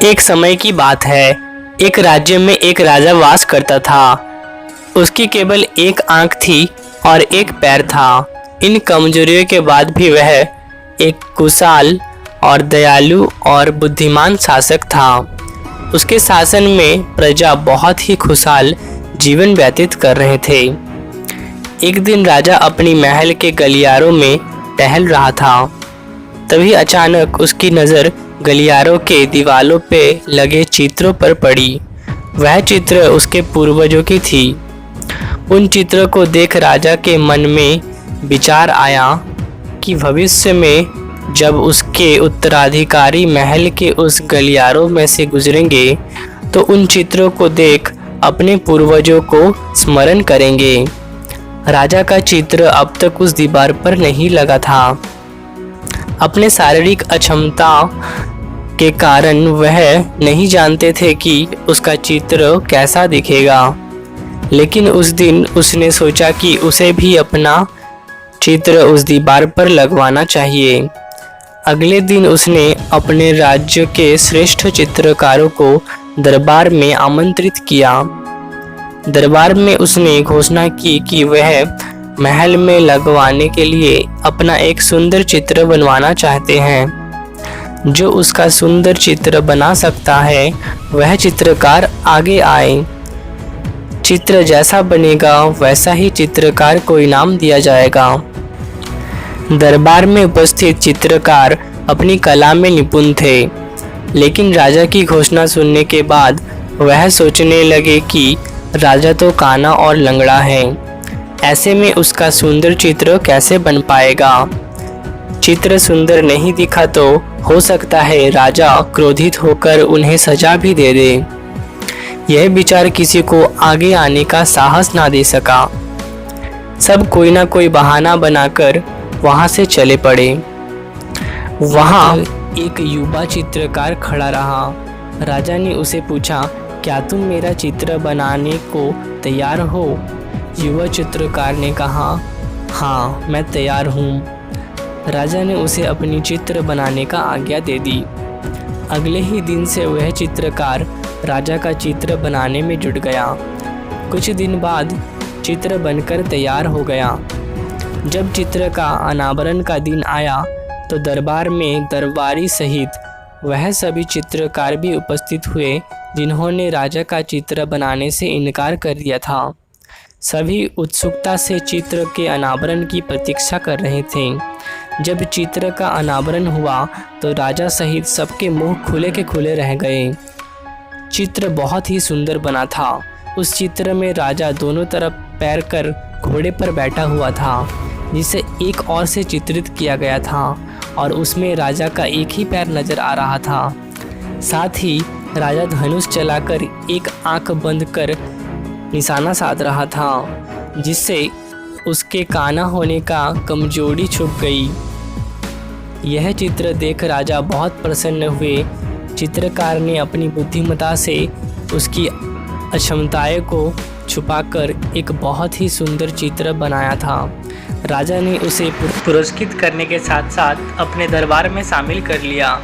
एक समय की बात है। एक राज्य में एक राजा वास करता था। उसकी केवल एक आंख थी और एक पैर था। इन कमजोरियों के बाद भी वह एक कुशाल और दयालु और बुद्धिमान शासक था। उसके शासन में प्रजा बहुत ही खुशहाल जीवन व्यतीत कर रहे थे। एक दिन राजा अपनी महल के गलियारों में टहल रहा था। तभी अचानक उसकी नज़र गलियारों के दीवालों पे लगे चित्रों पर पड़ी। वह चित्र उसके पूर्वजों की थी। उन चित्रों को देख राजा के मन में विचार आया कि भविष्य में जब उसके उत्तराधिकारी महल के उस गलियारों में से गुजरेंगे तो उन चित्रों को देख अपने पूर्वजों को स्मरण करेंगे। राजा का चित्र अब तक उस दीवार पर नहीं लगा था। अपने शारीरिक अक्षमता के कारण वह नहीं जानते थे कि उसका चित्र कैसा दिखेगा, लेकिन उस दिन उसने सोचा कि उसे भी अपना चित्र उस दीवार पर लगवाना चाहिए। अगले दिन उसने अपने राज्य के श्रेष्ठ चित्रकारों को दरबार में आमंत्रित किया। दरबार में उसने घोषणा की कि वह महल में लगवाने के लिए अपना एक सुंदर चित्र बनवाना चाहते हैं। जो उसका सुंदर चित्र बना सकता है वह चित्रकार आगे आए। चित्र जैसा बनेगा वैसा ही चित्रकार को इनाम दिया जाएगा। दरबार में उपस्थित चित्रकार अपनी कला में निपुण थे, लेकिन राजा की घोषणा सुनने के बाद वह सोचने लगे कि राजा तो काना और लंगड़ा है, ऐसे में उसका सुंदर चित्र कैसे बन पाएगा। चित्र सुंदर नहीं दिखा तो हो सकता है राजा क्रोधित होकर उन्हें सजा भी दे दे। यह विचार किसी को आगे आने का साहस ना दे सका। सब कोई ना कोई बहाना बनाकर वहां से चले पड़े। वहां एक युवा चित्रकार खड़ा रहा। राजा ने उसे पूछा, क्या तुम मेरा चित्र बनाने को तैयार हो? युवा चित्रकार ने कहा, हाँ मैं तैयार हूँ। राजा ने उसे अपनी चित्र बनाने का आज्ञा दे दी। अगले ही दिन से वह चित्रकार राजा का चित्र बनाने में जुट गया। कुछ दिन बाद चित्र बनकर तैयार हो गया। जब चित्र का अनावरण का दिन आया तो दरबार में दरबारी सहित वह सभी चित्रकार भी उपस्थित हुए जिन्होंने राजा का चित्र बनाने से इनकार कर दिया था। सभी उत्सुकता से चित्र के अनावरण की प्रतीक्षा कर रहे थे। जब चित्र का अनावरण हुआ तो राजा सहित सबके मुंह खुले के खुले रह गए। चित्र बहुत ही सुंदर बना था। उस चित्र में राजा दोनों तरफ पैर कर घोड़े पर बैठा हुआ था, जिसे एक और से चित्रित किया गया था और उसमें राजा का एक ही पैर नजर आ रहा था। साथ ही राजा धनुष चलाकर एक आंख बंद कर निशाना साध रहा था, जिससे उसके काना होने का कमजोरी छुप गई। यह चित्र देख राजा बहुत प्रसन्न हुए। चित्रकार ने अपनी बुद्धिमत्ता से उसकी अक्षमताएं को छुपाकर एक बहुत ही सुंदर चित्र बनाया था। राजा ने उसे पुरस्कृत करने के साथ साथ अपने दरबार में शामिल कर लिया।